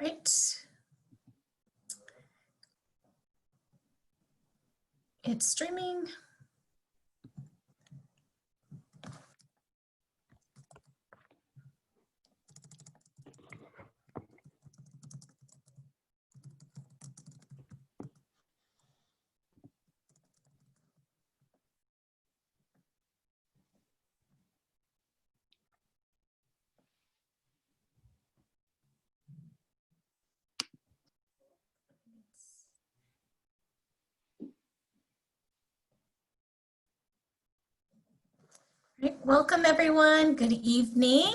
right. It's streaming. Right. Welcome everyone. Good evening.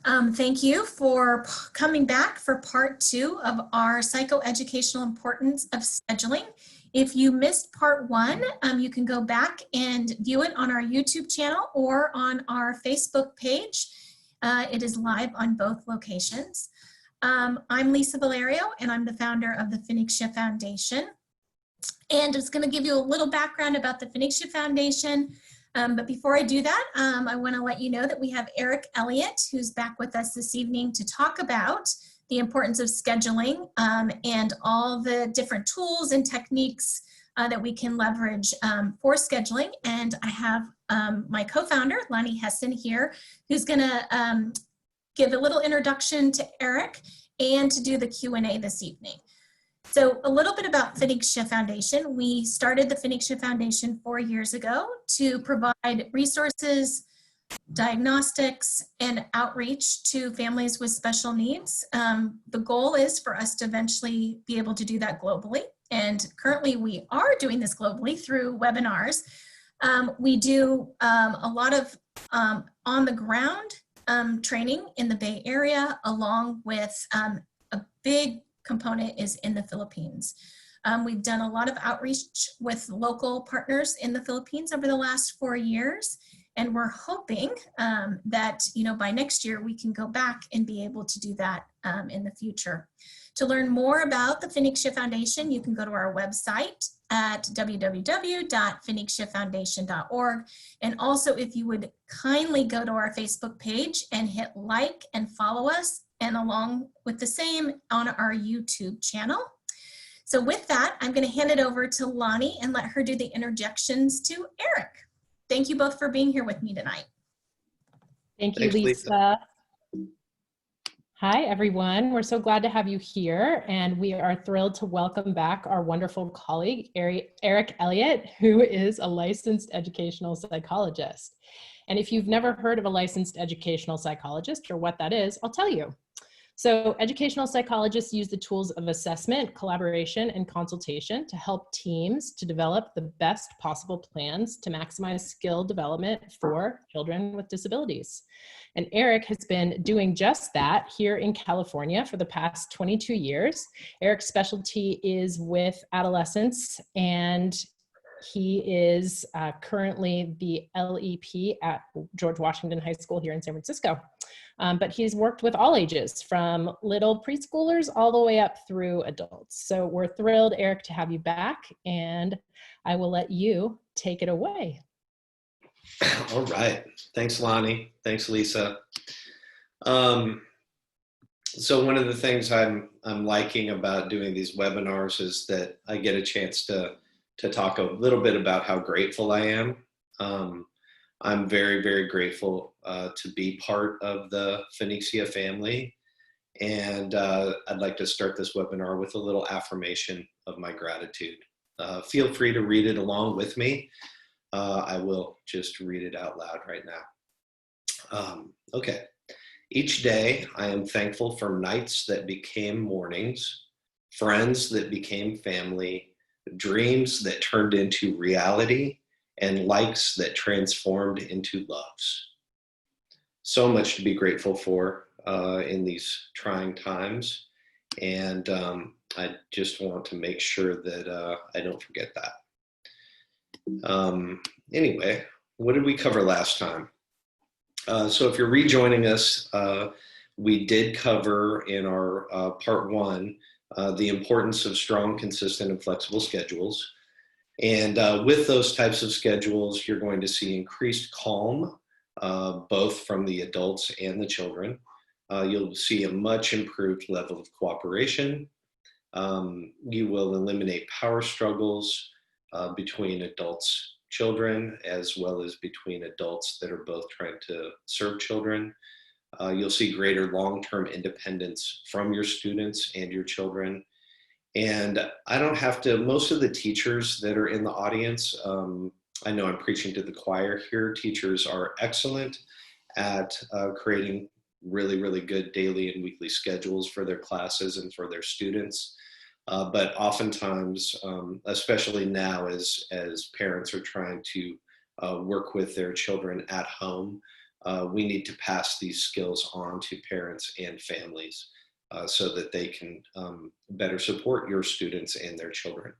Thank you for coming back for part 2 of our psychoeducational importance of scheduling. If you missed part 1, you can go back and view it on our YouTube channel or on our Facebook page. It is live on both locations. I'm Lisa Valerio, and I'm the founder of the Phoenicia Foundation. And it's going to give you a little background about the Phoenicia Foundation. But before I do that, I want to let you know that we have Eric Elliott, who's back with us this evening to talk about the importance of scheduling and all the different tools and techniques that we can leverage for scheduling. And I have my co-founder, Lonnie Hessen, here, who's going to give a little introduction to Eric and to do the Q&A this evening. So a little bit about Phoenicia Foundation. We started the Phoenicia Foundation 4 years ago to provide resources, diagnostics, and outreach to families with special needs. The goal is for us to eventually be able to do that globally. And currently we are doing this globally through webinars. We do a lot of on the ground training in the Bay Area, along with a big component is in the Philippines. We've done a lot of outreach with local partners in the Philippines over the last 4 years, and we're hoping that by next year we can go back and be able to do that in the future. To learn more about the Phoenicia Foundation, you can go to our website at www.phoeniciafoundation.org. And also, if you would kindly go to our Facebook page and hit like and follow us, and along with the same on our YouTube channel. So with that, I'm going to hand it over to Lonnie and let her do the interjections to Eric. Thank you both for being here with me tonight. Thank you, Lisa. Hi, everyone. We're so glad to have you here, and we are thrilled to welcome back our wonderful colleague, Eric Elliott, who is a licensed educational psychologist. And if you've never heard of a licensed educational psychologist or what that is, I'll tell you. So educational psychologists use the tools of assessment, collaboration, and consultation to help teams to develop the best possible plans to maximize skill development for children with disabilities. And Eric has been doing just that here in California for the past 22 years. Eric's specialty is with adolescents, and he is currently the LEP at George Washington High School here in San Francisco. But he's worked with all ages, from little preschoolers all the way up through adults. So we're thrilled, Eric, to have you back, and I will let you take it away. All right. Thanks, Lonnie. Thanks, Lisa. So one of the things I'm liking about doing these webinars is that I get a chance to talk a little bit about how grateful I am. I'm very, very grateful to be part of the Phoenicia family. And I'd like to start this webinar with a little affirmation of my gratitude. Feel free to read it along with me. I will just read it out loud right now. Okay. Each day I am thankful for nights that became mornings, friends that became family, dreams that turned into reality, and likes that transformed into loves. So much to be grateful for in these trying times. And I just want to make sure that I don't forget that. Anyway, what did we cover last time? So if you're rejoining us, we did cover in our part 1 the importance of strong, consistent, and flexible schedules. And with those types of schedules, you're going to see increased calm, both from the adults and the children. You'll see a much improved level of cooperation. You will eliminate power struggles between adults, children, as well as between adults that are both trying to serve children. You'll see greater long-term independence from your students and your children. And I don't have to, most of the teachers that are in the audience, I know I'm preaching to the choir here, teachers are excellent at creating really, really good daily and weekly schedules for their classes and for their students. But oftentimes, especially now as parents are trying to work with their children at home, we need to pass these skills on to parents and families so that they can better support your students and their children.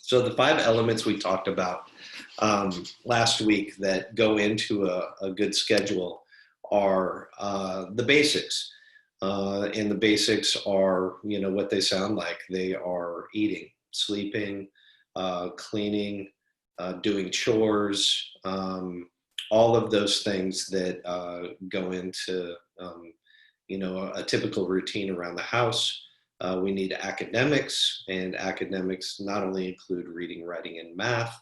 So the 5 elements we talked about last week that go into a good schedule are the basics. And the basics are, you know, what they sound like. They are eating, sleeping, cleaning, doing chores, all of those things that go into, you know, a typical routine around the house. We need academics, and academics not only include reading, writing, and math,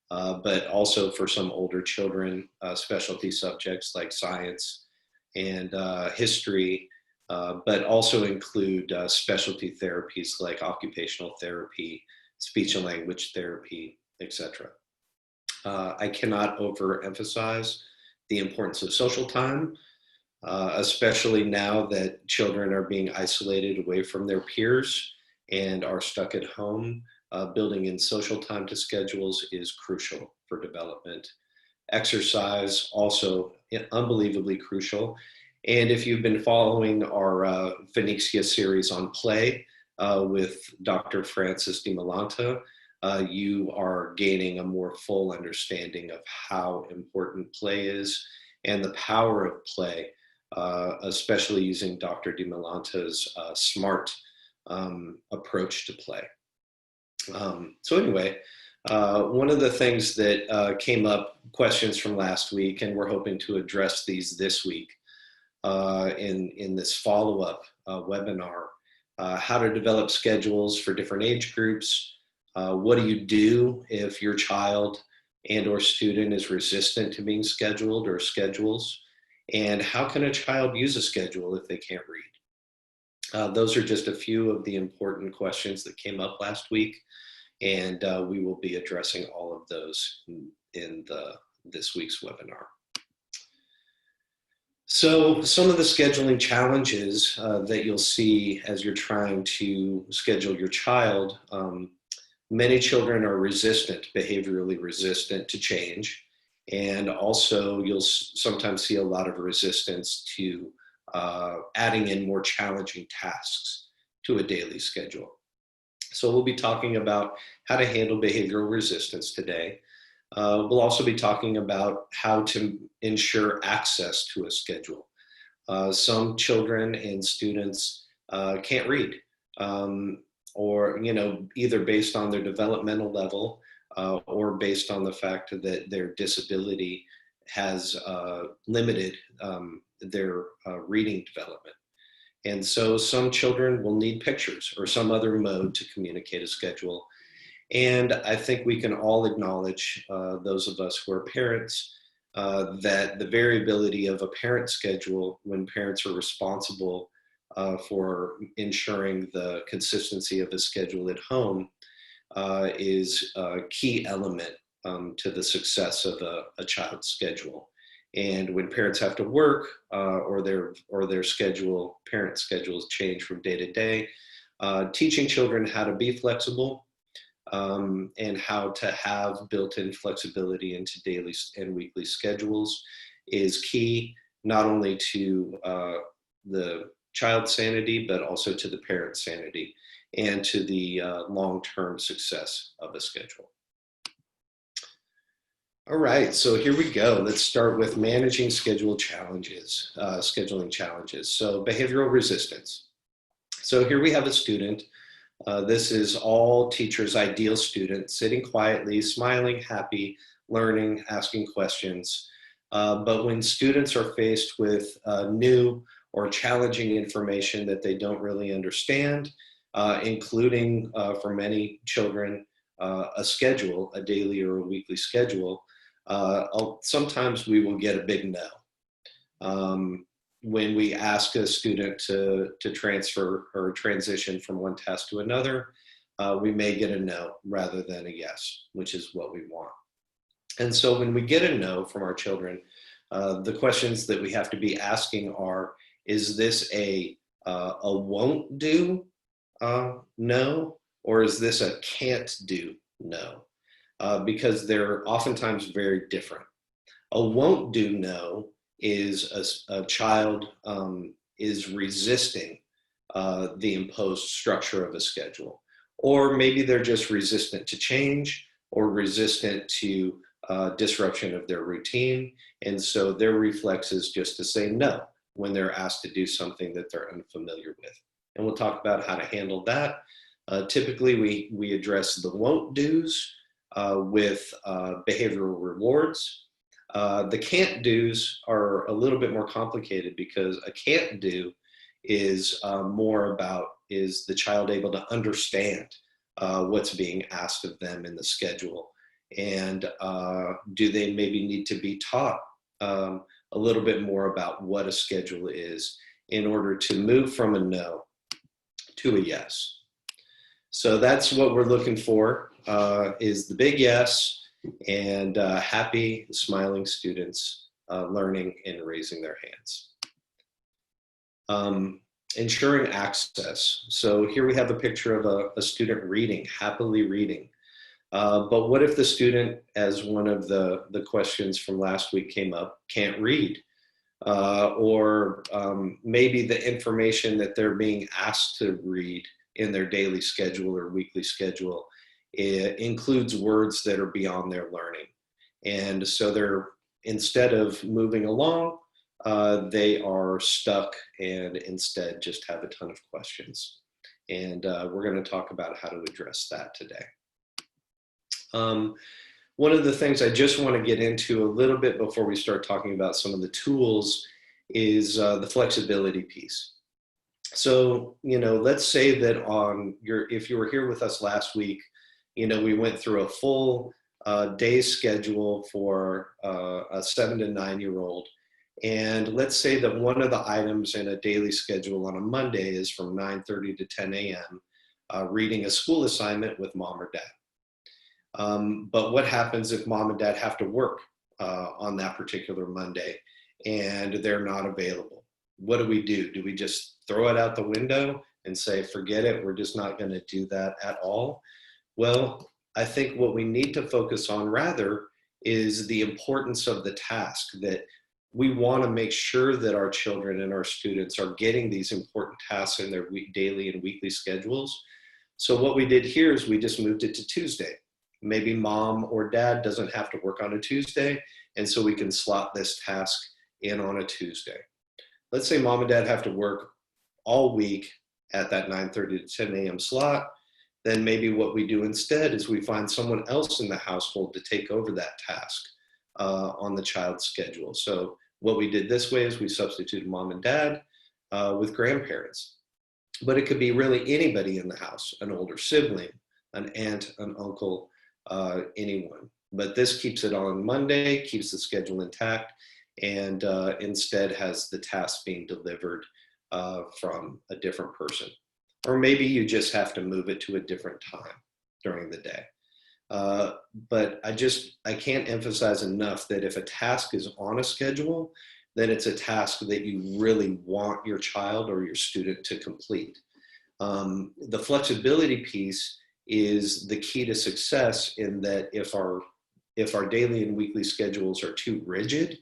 but also for some older children, specialty subjects like science and history, but also include specialty therapies like occupational therapy, speech and language therapy, etc. I cannot overemphasize the importance of social time, especially now that children are being isolated away from their peers and are stuck at home. Building in social time to schedules is crucial for development. Exercise also unbelievably crucial. And if you've been following our Phoenixia series on play with Dr. Francis DiMolanta, you are gaining a more full understanding of how important play is and the power of play, especially using Dr. DiMolanta's SMART approach to play. So anyway, one of the things that came up, questions from last week, and we're hoping to address these this week in this follow-up webinar, how to develop schedules for different age groups. What do you do if your child and or student is resistant to being scheduled or schedules? And how can a child use a schedule if they can't read? Those are just a few of the important questions that came up last week, and we will be addressing all of those in this week's webinar. So some of the scheduling challenges that you'll see as you're trying to schedule your child, many children are resistant, behaviorally resistant to change. And also you'll sometimes see a lot of resistance to adding in more challenging tasks to a daily schedule. So we'll be talking about how to handle behavioral resistance today. We'll also be talking about how to ensure access to a schedule. Some children and students can't read, or, you know, either based on their developmental level or based on the fact that their disability has limited their reading development. And so some children will need pictures or some other mode to communicate a schedule. And I think we can all acknowledge, those of us who are parents, that the variability of a parent schedule when parents are responsible for ensuring the consistency of a schedule at home is a key element to the success of a child's schedule. And when parents have to work or their schedule, parent schedules change from day to day, teaching children how to be flexible and how to have built-in flexibility into daily and weekly schedules is key, not only to the child's sanity, but also to the parent's sanity and to the long-term success of a schedule. All right, so here we go. Let's start with managing scheduling challenges. So behavioral resistance. So here we have a student. This is all teachers' ideal student, sitting quietly, smiling, happy, learning, asking questions. But when students are faced with new or challenging information that they don't really understand, including for many children, a schedule, a daily or a weekly schedule, sometimes we will get a big no. When we ask a student to transfer or transition from one task to another, we may get a no rather than a yes, which is what we want. And so when we get a no from our children, the questions that we have to be asking are, is this a won't do no, or is this a can't do no? Because they're oftentimes very different. A won't do no is a child is resisting the imposed structure of a schedule. Or maybe they're just resistant to change or resistant to disruption of their routine. And so their reflex is just to say no when they're asked to do something that they're unfamiliar with. And we'll talk about how to handle that. Typically, we address the won't do's with behavioral rewards. The can't do's are a little bit more complicated because a can't do is more about, is the child able to understand what's being asked of them in the schedule? And do they maybe need to be taught a little bit more about what a schedule is in order to move from a no to a yes? So that's what we're looking for, is the big yes and happy, smiling students learning and raising their hands. Ensuring access. So here we have a picture of a student reading, happily reading. But what if the student, as one of the questions from last week came up, can't read? Or maybe the information that they're being asked to read in their daily schedule or weekly schedule, it includes words that are beyond their learning. And so they're, instead of moving along, they are stuck and instead just have a ton of questions. And we're going to talk about how to address that today. One of the things I just want to get into a little bit before we start talking about some of the tools is the flexibility piece. So, let's say that if you were here with us last week, we went through a full day schedule for a 7 to 9-year-old. And let's say that one of the items in a daily schedule on a Monday is from 9:30 to 10 a.m., reading a school assignment with mom or dad. But what happens if mom and dad have to work on that particular Monday and they're not available? What do? Do we just throw it out the window and say, forget it, we're just not going to do that at all? Well, I think what we need to focus on rather is the importance of the task, that we want to make sure that our children and our students are getting these important tasks in their daily and weekly schedules. So what we did here is we just moved it to Tuesday. Maybe mom or dad doesn't have to work on a Tuesday, and so we can slot this task in on a Tuesday. Let's say mom and dad have to work all week at that 9:30 to 10 a.m. slot. Then maybe what we do instead is we find someone else in the household to take over that task on the child's schedule. So what we did this way is we substituted mom and dad with grandparents. But it could be really anybody in the house, an older sibling, an aunt, an uncle, anyone. But this keeps it on Monday, keeps the schedule intact, and instead has the task being delivered from a different person. Or maybe you just have to move it to a different time during the day. But I can't emphasize enough that if a task is on a schedule, then it's a task that you really want your child or your student to complete. The flexibility piece is the key to success, in that if our daily and weekly schedules are too rigid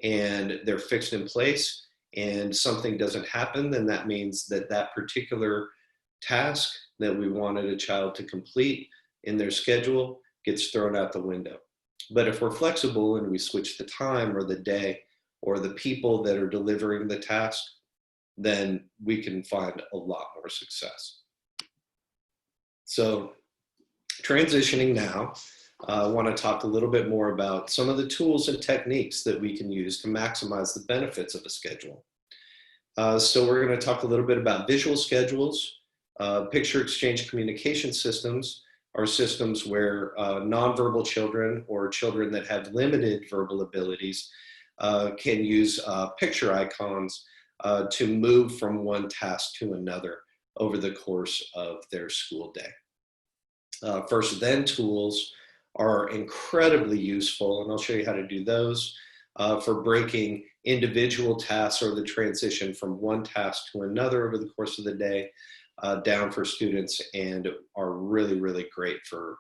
and they're fixed in place and something doesn't happen, then that means that that particular task that we wanted a child to complete in their schedule gets thrown out the window. But if we're flexible and we switch the time or the day or the people that are delivering the task, then we can find a lot more success. So transitioning now, I want to talk a little bit more about some of the tools and techniques that we can use to maximize the benefits of a schedule. So we're going to talk a little bit about visual schedules. Picture exchange communication systems are systems where nonverbal children or children that have limited verbal abilities can use picture icons to move from one task to another over the course of their school day. First then tools are incredibly useful, and I'll show you how to do those for breaking individual tasks or the transition from one task to another over the course of the day down for students, and are really, really great for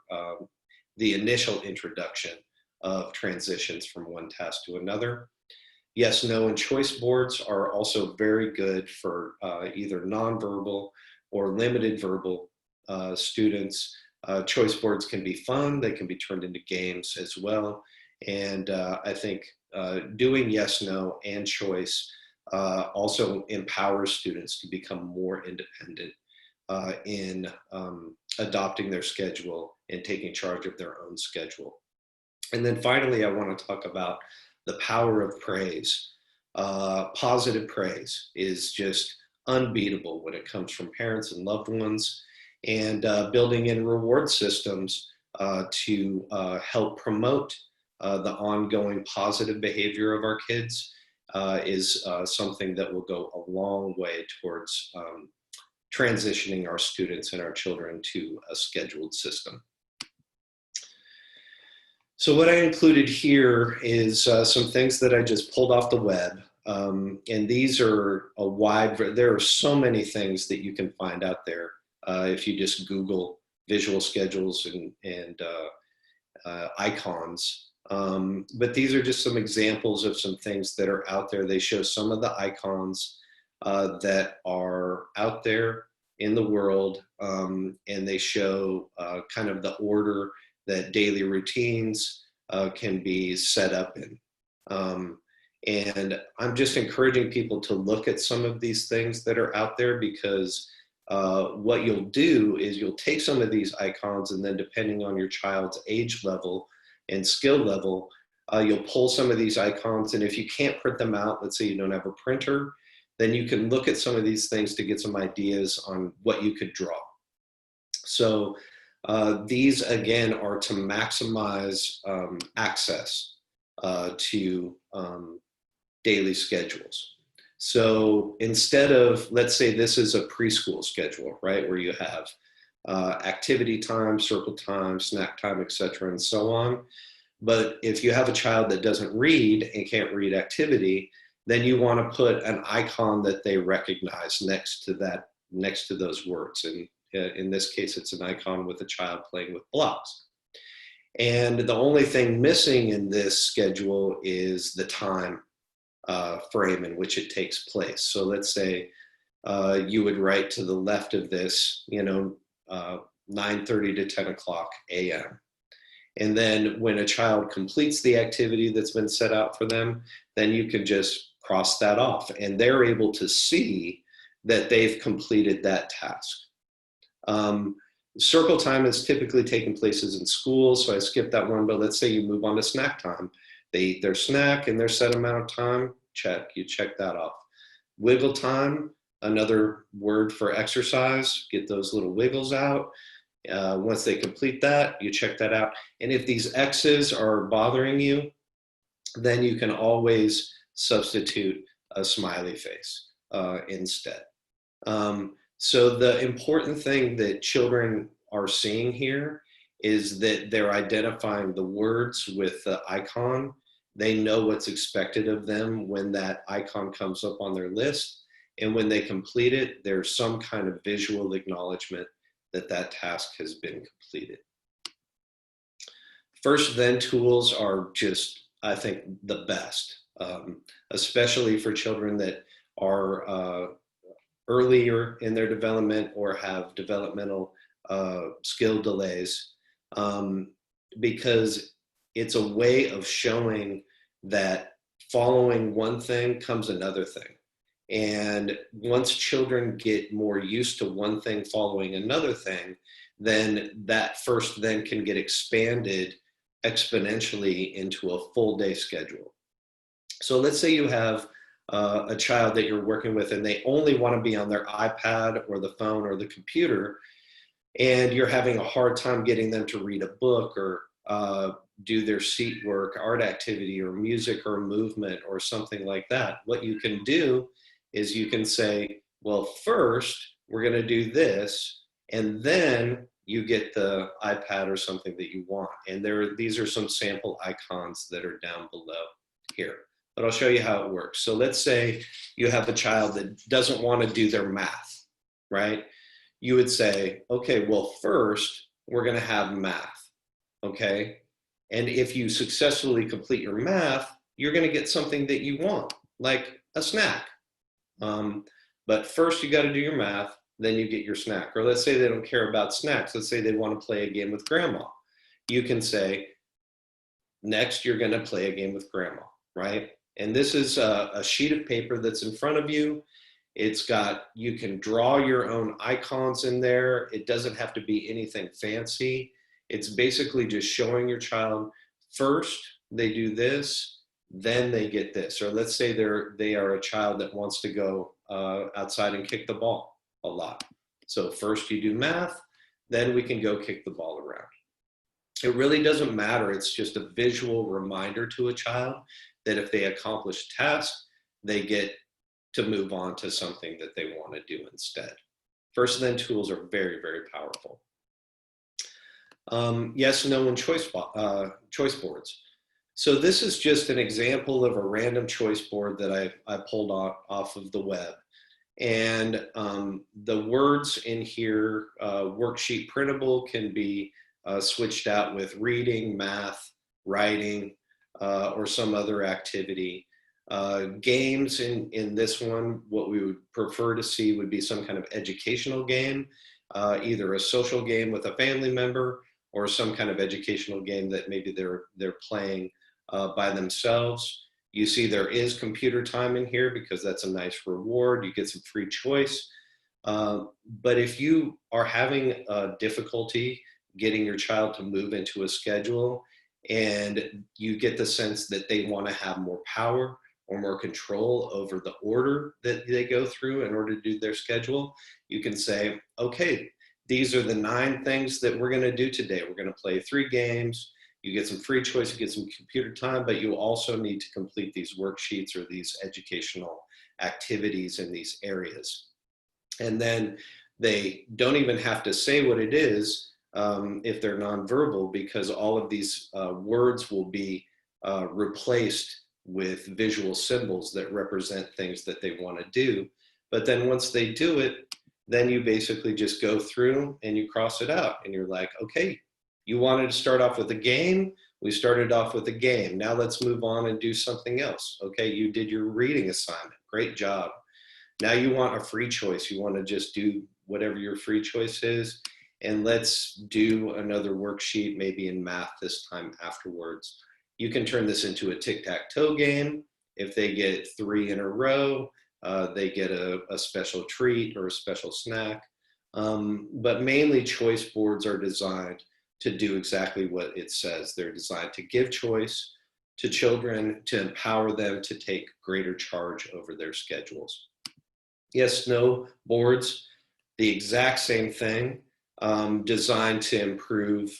the initial introduction of transitions from one task to another. Yes, no, and choice boards are also very good for either nonverbal or limited verbal students. Choice boards can be fun. They can be turned into games as well. And I think doing yes, no, and choice also empowers students to become more independent in adopting their schedule and taking charge of their own schedule. And then finally, I want to talk about the power of praise. Positive praise is just unbeatable when it comes from parents and loved ones, and building in reward systems to help promote the ongoing positive behavior of our kids is something that will go a long way towards transitioning our students and our children to a scheduled system. So what I included here is some things that I just pulled off the web. And these are there are so many things that you can find out there if you just Google visual schedules and icons. But these are just some examples of some things that are out there. They show some of the icons that are out there in the world, and they show kind of the order that daily routines can be set up in. And I'm just encouraging people to look at some of these things that are out there, because what you'll do is you'll take some of these icons, and then depending on your child's age level and skill level, you'll pull some of these icons. And if you can't print them out, let's say you don't have a printer, then you can look at some of these things to get some ideas on what you could draw. So these, again, are to maximize access to daily schedules. So instead of, let's say this is a preschool schedule, right, where you have activity time, circle time, snack time, etc., and so on. But if you have a child that doesn't read and can't read activity, then you want to put an icon that they recognize next to those words. And in this case, it's an icon with a child playing with blocks. And the only thing missing in this schedule is the time frame in which it takes place. So let's say you would write to the left of this, 9:30 to 10 o'clock a.m. And then when a child completes the activity that's been set out for them, then you can just cross that off, and they're able to see that they've completed that task. Circle time is typically taking places in school, so I skipped that one, but let's say you move on to snack time. They eat their snack in their set amount of time, you check that off. Wiggle time, another word for exercise, get those little wiggles out. Once they complete that, you check that out. And if these X's are bothering you, then you can always substitute a smiley face instead. So the important thing that children are seeing here is that they're identifying the words with the icon. They know what's expected of them when that icon comes up on their list. And when they complete it, there's some kind of visual acknowledgement that that task has been completed. First then tools are just, I think, the best, especially for children that are earlier in their development or have developmental skill delays, because it's a way of showing that following one thing comes another thing. And once children get more used to one thing following another thing, then that first then can get expanded exponentially into a full day schedule. So let's say you have a child that you're working with and they only want to be on their iPad or the phone or the computer, and you're having a hard time getting them to read a book or do their seat work, art activity, or music or movement or something like that, what you can do is you can say, well, first we're going to do this, and then you get the iPad or something that you want. And these are some sample icons that are down below here. But I'll show you how it works. So let's say you have a child that doesn't want to do their math, right? You would say, okay, well, first we're going to have math, okay? And if you successfully complete your math, you're going to get something that you want, like a snack. But first you got to do your math, then you get your snack. Or let's say they don't care about snacks. Let's say they want to play a game with grandma. You can say, next you're going to play a game with grandma, right? And this is a sheet of paper that's in front of you. It's got, you can draw your own icons in there. It doesn't have to be anything fancy. It's basically just showing your child, first they do this, then they get this. Or let's say they are a child that wants to go outside and kick the ball a lot. So first you do math, then we can go kick the ball around. It really doesn't matter. It's just a visual reminder to a child that if they accomplish a task, they get to move on to something that they want to do instead. First and then tools are very, very powerful. Yes, no, and choice boards. So this is just an example of a random choice board that I pulled off of the web. And the words in here, worksheet printable, can be switched out with reading, math, writing, or some other activity. Games in this one, what we would prefer to see would be some kind of educational game, either a social game with a family member or some kind of educational game that maybe they're playing by themselves. You see there is computer time in here because that's a nice reward. You get some free choice. But if you are having difficulty getting your child to move into a schedule and you get the sense that they want to have more power or more control over the order that they go through in order to do their schedule, you can say, okay, these are the 9 things that we're going to do today. We're going to play 3 games. You get some free choice, you get some computer time, but you also need to complete these worksheets or these educational activities in these areas. And then they don't even have to say what it is if they're nonverbal, because all of these words will be replaced with visual symbols that represent things that they want to do. But then once they do it, then you basically just go through and you cross it out and you're like, okay, you wanted to start off with a game. We started off with a game. Now let's move on and do something else. Okay, you did your reading assignment. Great job. Now you want a free choice. You want to just do whatever your free choice is. And let's do another worksheet, maybe in math this time afterwards. You can turn this into a tic-tac-toe game. If they get 3 in a row, they get a special treat or a special snack. But mainly choice boards are designed to do exactly what it says. They're designed to give choice to children, to empower them to take greater charge over their schedules. Yes, no boards, the exact same thing, designed to improve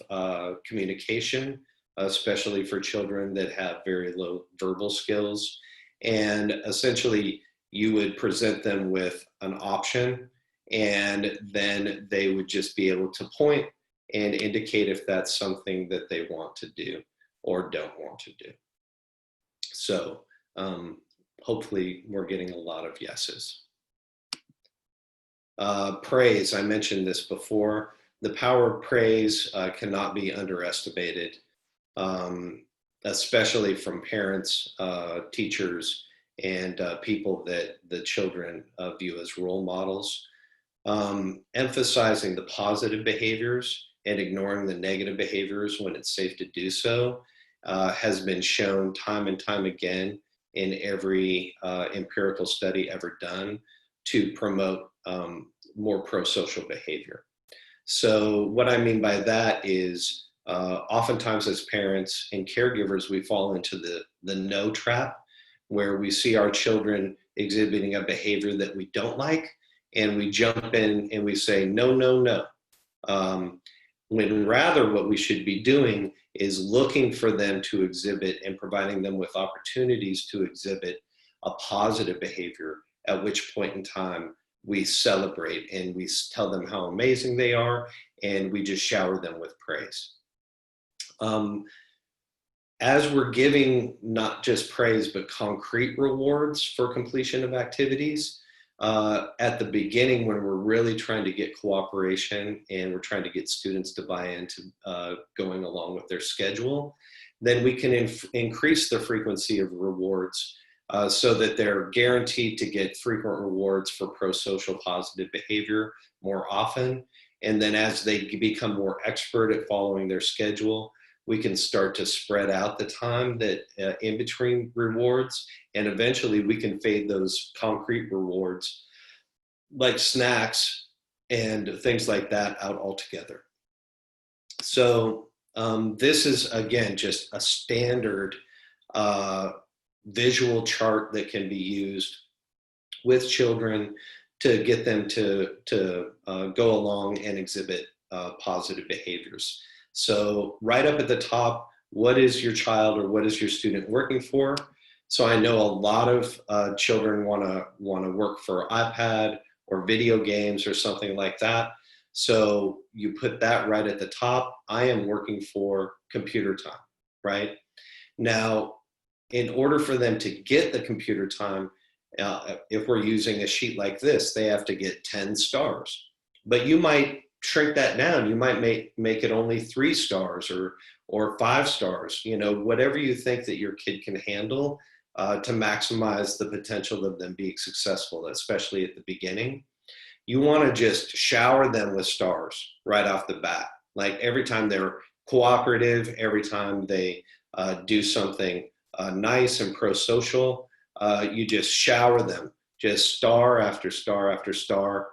communication, especially for children that have very low verbal skills. And essentially, you would present them with an option, and then they would just be able to point and indicate if that's something that they want to do or don't want to do. So hopefully we're getting a lot of yeses. Praise, I mentioned this before. The power of praise cannot be underestimated, especially from parents, teachers, and people that the children view as role models. Emphasizing the positive behaviors and ignoring the negative behaviors when it's safe to do so has been shown time and time again in every empirical study ever done to promote more pro-social behavior. So what I mean by that is oftentimes as parents and caregivers, we fall into the no trap, where we see our children exhibiting a behavior that we don't like, and we jump in and we say, no, no, no. When rather what we should be doing is looking for them to exhibit and providing them with opportunities to exhibit a positive behavior, at which point in time we celebrate and we tell them how amazing they are, and we just shower them with praise. As we're giving not just praise, but concrete rewards for completion of activities, at the beginning, when we're really trying to get cooperation and we're trying to get students to buy into going along with their schedule, then we can increase the frequency of rewards so that they're guaranteed to get frequent rewards for pro-social positive behavior more often. And then as they become more expert at following their schedule, we can start to spread out the time that in between rewards, and eventually we can fade those concrete rewards like snacks and things like that out altogether. So this is, again, just a standard visual chart that can be used with children to get them to go along and exhibit positive behaviors. So right up at the top, what is your child or what is your student working for? So I know a lot of children want to work for iPad or video games or something like that. So you put that right at the top. I am working for computer time, right? Now, in order for them to get the computer time, if we're using a sheet like this, they have to get 10 stars. But you might shrink that down. You might make it only 3 stars or 5 stars, you know, whatever you think that your kid can handle to maximize the potential of them being successful, especially at the beginning. You want to just shower them with stars right off the bat. Like every time they're cooperative, every time they do something nice and pro-social, you just shower them, just star after star after star.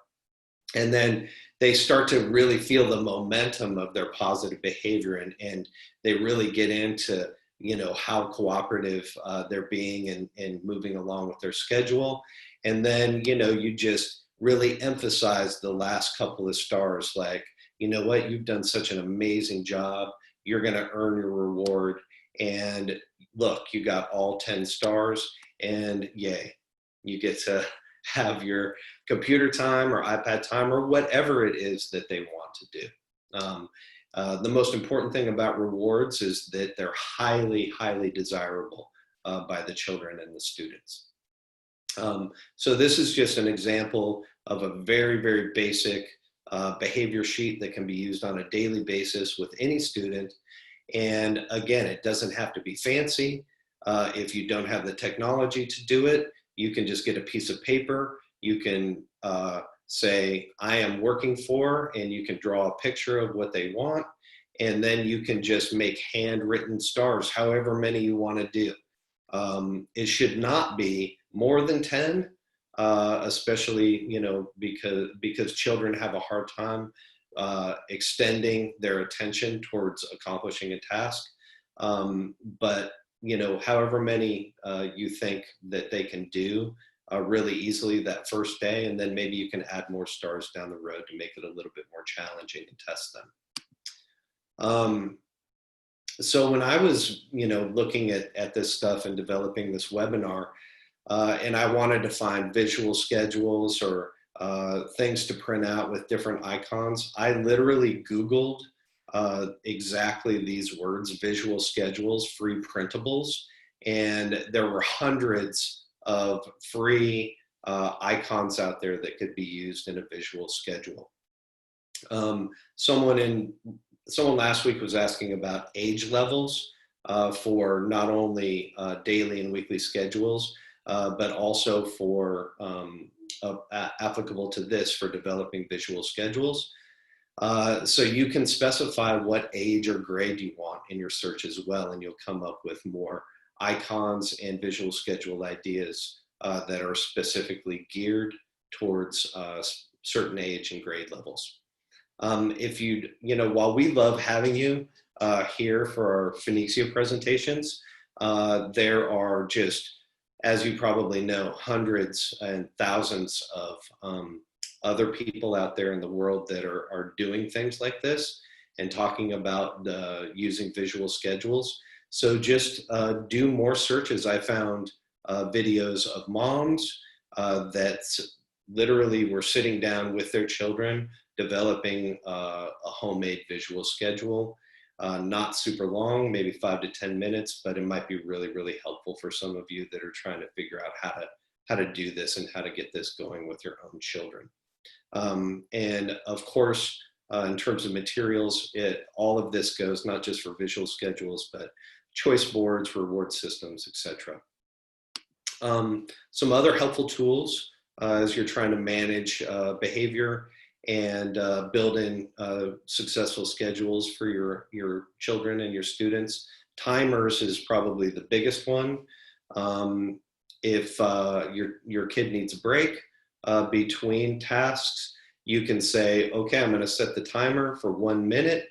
And then they start to really feel the momentum of their positive behavior, and they really get into, you know, how cooperative they're being and moving along with their schedule. And then, you know, you just really emphasize the last couple of stars, like, you know what, you've done such an amazing job. You're going to earn your reward. And look, you got all 10 stars, and yay, you get to have your computer time or iPad time or whatever it is that they want to do. The most important thing about rewards is that they're highly, highly desirable by the children and the students. So this is just an example of a very, very basic behavior sheet that can be used on a daily basis with any student. And again, it doesn't have to be fancy. If you don't have the technology to do it, you can just get a piece of paper. You can say, I am working for, and you can draw a picture of what they want. And then you can just make handwritten stars, however many you want to do. It should not be more than 10, especially, you know, because children have a hard time extending their attention towards accomplishing a task. But, you know, however many you think that they can do really easily that first day, and then maybe you can add more stars down the road to make it a little bit more challenging and test them. So when I was, you know, looking at this stuff and developing this webinar, and I wanted to find visual schedules or things to print out with different icons, I literally Googled exactly these words, visual schedules, free printables, and there were hundreds of free icons out there that could be used in a visual schedule. Someone last week was asking about age levels for not only daily and weekly schedules, but also for applicable to this for developing visual schedules. So you can specify what age or grade you want in your search as well, and you'll come up with more icons and visual schedule ideas that are specifically geared towards certain age and grade levels. If you know, while we love having you here for our Phoenicia presentations, there are just as you probably know, hundreds and thousands of other people out there in the world that are doing things like this and talking about using visual schedules. So just do more searches. I found videos of moms that literally were sitting down with their children, developing a homemade visual schedule. Not super long, maybe 5 to 10 minutes, but it might be really, really helpful for some of you that are trying to figure out how to do this and how to get this going with your own children. And of course, in terms of materials, all of this goes not just for visual schedules, but choice boards, reward systems, etc. Some other helpful tools as you're trying to manage behavior and build in successful schedules for your children and your students. Timers is probably the biggest one. If your kid needs a break between tasks, you can say, okay, I'm going to set the timer for 1 minute.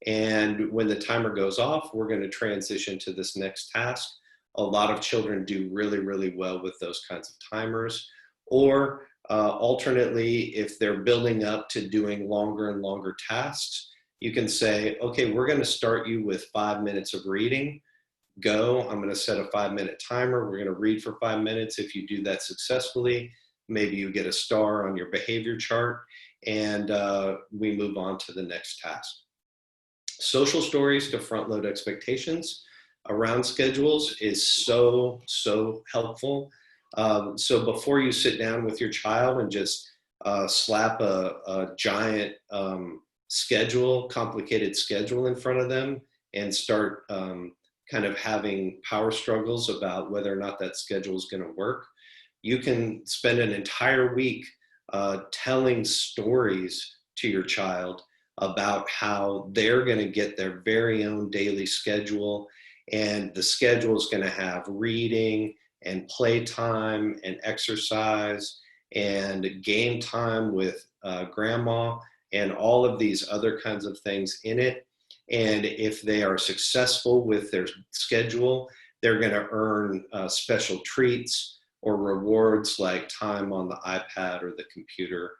And when the timer goes off, we're going to transition to this next task. A lot of children do really, really well with those kinds of timers. Or alternately, if they're building up to doing longer and longer tasks, you can say, okay, we're going to start you with 5 minutes of reading. Go. I'm going to set a 5-minute timer. We're going to read for 5 minutes. If you do that successfully, maybe you get a star on your behavior chart, and we move on to the next task. Social stories to front load expectations around schedules is so, so helpful. So before you sit down with your child and just slap a giant complicated schedule in front of them and start kind of having power struggles about whether or not that schedule is going to work, you can spend an entire week telling stories to your child about how they're going to get their very own daily schedule, and the schedule is going to have reading and playtime and exercise and game time with grandma and all of these other kinds of things in it. And if they are successful with their schedule, they're going to earn special treats or rewards like time on the iPad or the computer.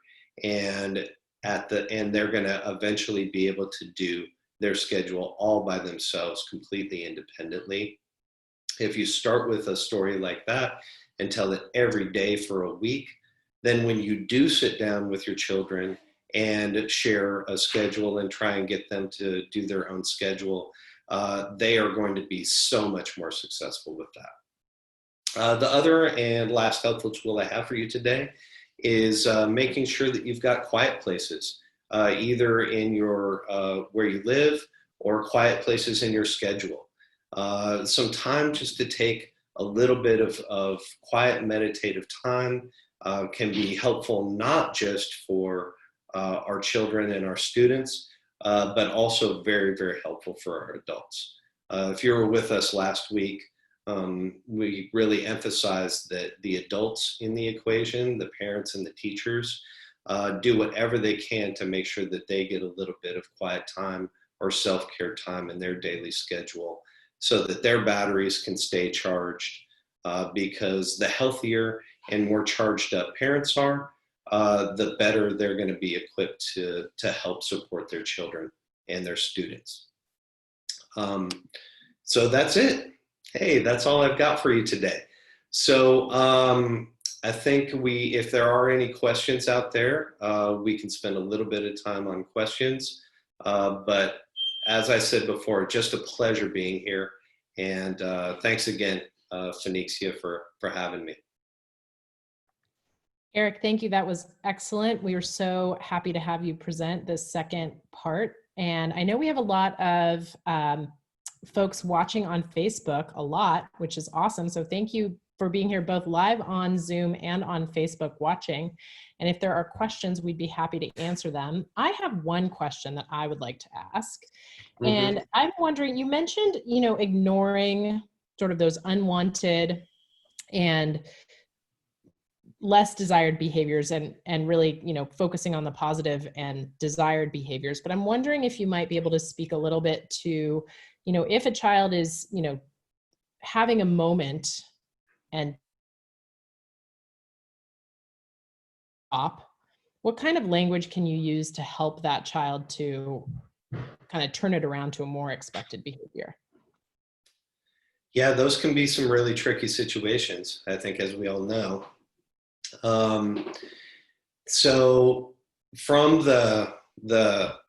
And at the end, they're going to eventually be able to do their schedule all by themselves, completely independently. If you start with a story like that and tell it every day for a week, then when you do sit down with your children and share a schedule and try and get them to do their own schedule, they are going to be so much more successful with that. The other and last helpful tool I have for you today is making sure that you've got quiet places, either in your where you live or quiet places in your schedule. Some time just to take a little bit of quiet meditative time can be helpful, not just for our children and our students, but also very, very helpful for our adults. If you were with us last week, we really emphasized that the adults in the equation, the parents and the teachers, do whatever they can to make sure that they get a little bit of quiet time or self-care time in their daily schedule so that their batteries can stay charged, because the healthier and more charged up parents are, the better they're going to be equipped to help support their children and their students. So that's it. Hey, that's all I've got for you today. So I think if there are any questions out there, we can spend a little bit of time on questions. But as I said before, just a pleasure being here. And thanks again, Phoenixia, for having me. Eric, thank you. That was excellent. We were so happy to have you present this second part. And I know we have a lot of folks watching on Facebook, which is awesome. So thank you for being here both live on Zoom and on Facebook watching. And if there are questions, we'd be happy to answer them. I have one question that I would like to ask. Mm-hmm. And I'm wondering, you mentioned, ignoring sort of those unwanted and less desired behaviors and really, focusing on the positive and desired behaviors. But I'm wondering if you might be able to speak a little bit to, if a child is, having a moment and stop, what kind of language can you use to help that child to kind of turn it around to a more expected behavior? Yeah, those can be some really tricky situations, I think, as we all know. So from the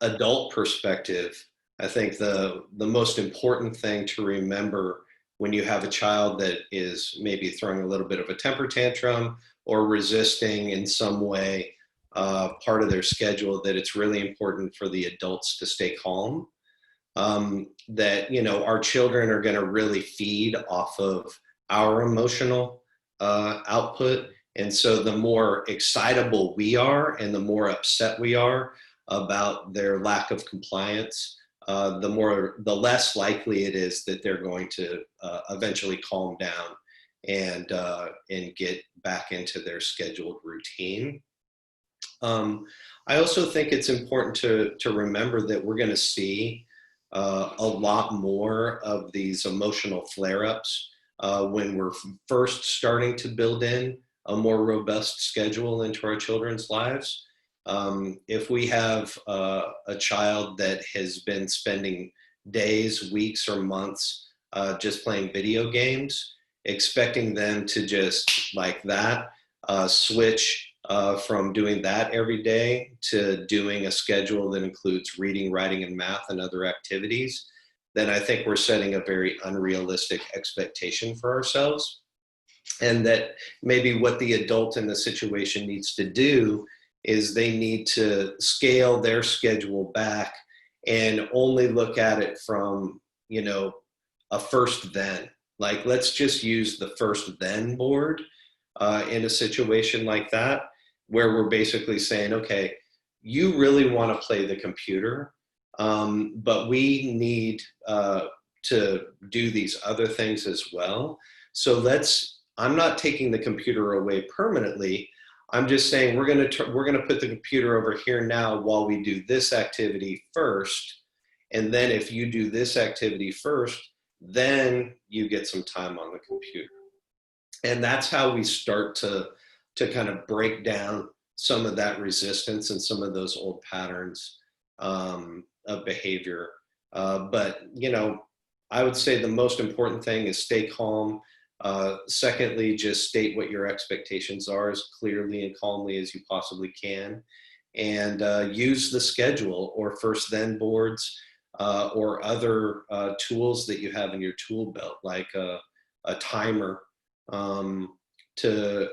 adult perspective, I think the most important thing to remember when you have a child that is maybe throwing a little bit of a temper tantrum or resisting in some way part of their schedule, that it's really important for the adults to stay calm. That, you know, our children are going to really feed off of our emotional output. And so the more excitable we are and the more upset we are about their lack of compliance, the less likely it is that they're going to eventually calm down and get back into their scheduled routine. I also think it's important to remember that we're going to see a lot more of these emotional flare-ups when we're first starting to build in a more robust schedule into our children's lives. If we have a child that has been spending days, weeks, or months just playing video games, expecting them to just like that switch from doing that every day to doing a schedule that includes reading, writing, and math and other activities, then I think we're setting a very unrealistic expectation for ourselves. And that maybe what the adult in the situation needs to do is they need to scale their schedule back and only look at it from, you know, a first then. Like, let's just use the first then board in a situation like that, where we're basically saying, okay, you really want to play the computer, but we need to do these other things as well. So I'm not taking the computer away permanently. I'm just saying we're going to put the computer over here now while we do this activity first. And then if you do this activity first, then you get some time on the computer. And that's how we start to kind of break down some of that resistance and some of those old patterns of behavior. But, you know, I would say the most important thing is stay calm. Secondly, just state what your expectations are as clearly and calmly as you possibly can. And use the schedule or first then boards or other tools that you have in your tool belt, like a timer, to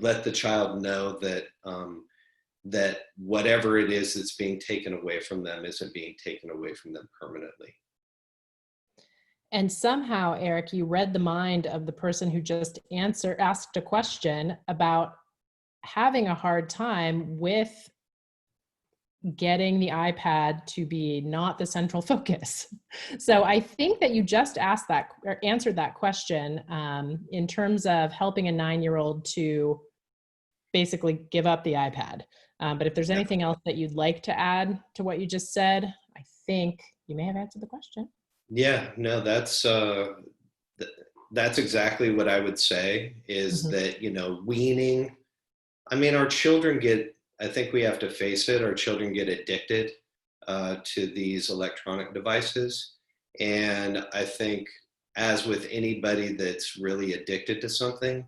let the child know that that whatever it is that's being taken away from them isn't being taken away from them permanently. And somehow, Eric, you read the mind of the person who just asked a question about having a hard time with getting the iPad to be not the central focus. So I think that you just asked that or answered that question in terms of helping a 9-year-old to basically give up the iPad. But if there's anything else that you'd like to add to what you just said, I think you may have answered the question. Yeah, no, that's exactly what I would say is that, you know, weaning, I mean, our children get, I think we have to face it, our children get addicted to these electronic devices. And I think, as with anybody that's really addicted to something,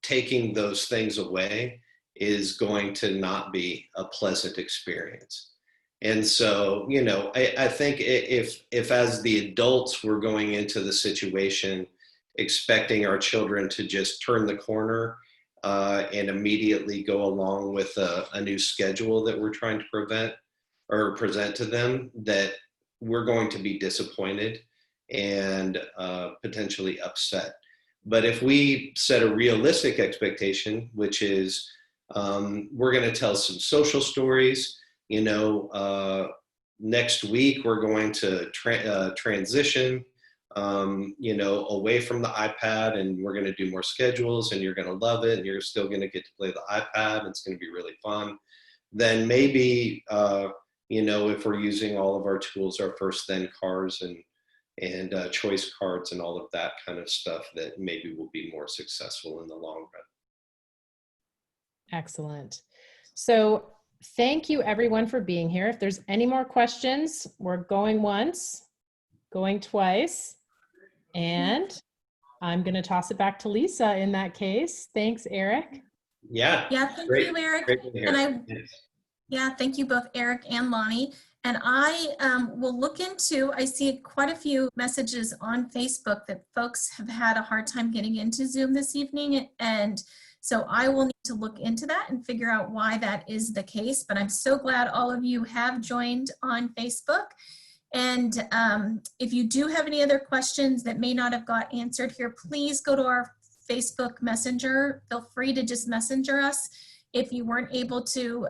taking those things away is going to not be a pleasant experience. And so, you know, I think if as the adults we're going into the situation expecting our children to just turn the corner and immediately go along with a new schedule that we're trying to present to them, that we're going to be disappointed and potentially upset. But if we set a realistic expectation, which is we're going to tell some social stories, you know, next week we're going to transition, you know, away from the iPad, and we're going to do more schedules, and you're going to love it, and you're still going to get to play the iPad. It's going to be really fun. Then maybe, you know, if we're using all of our tools, our first then cards and choice cards and all of that kind of stuff, that maybe will be more successful in the long run. Excellent. So thank you everyone for being here. If there's any more questions, we're going once, going twice, and I'm going to toss it back to Lisa in that case. Thanks, Eric. Yeah. Yeah, thank Great. you, Eric. Great to hear. And Yes. yeah, thank you both, Eric and Lonnie. And I will look into, I see quite a few messages on Facebook that folks have had a hard time getting into Zoom this evening. And so I will need to look into that and figure out why that is the case. But I'm so glad all of you have joined on Facebook. And if you do have any other questions that may not have got answered here, please go to our Facebook Messenger. Feel free to just messenger us. If you weren't able to,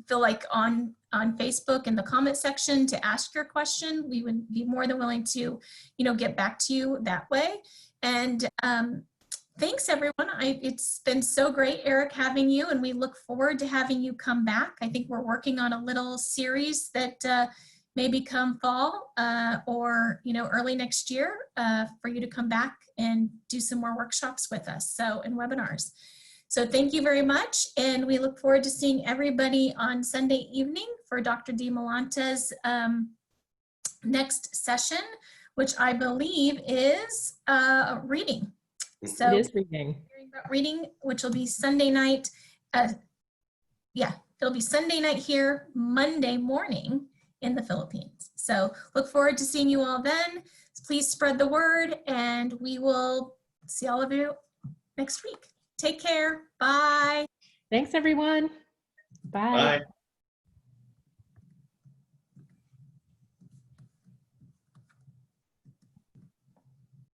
feel like on Facebook in the comment section to ask your question, we would be more than willing to, get back to you that way. And thanks everyone. It's been so great, Eric, having you, and we look forward to having you come back. I think we're working on a little series that maybe come fall or early next year for you to come back and do some more workshops with us, and webinars. So thank you very much, and we look forward to seeing everybody on Sunday evening for Dr. DiMolanta's next session, which I believe is reading. So it is reading, which will be Sunday night. It'll be Sunday night here, Monday morning in the Philippines. So look forward to seeing you all then. Please spread the word, and we will see all of you next week. Take care. Bye. Thanks, everyone. Bye. Bye.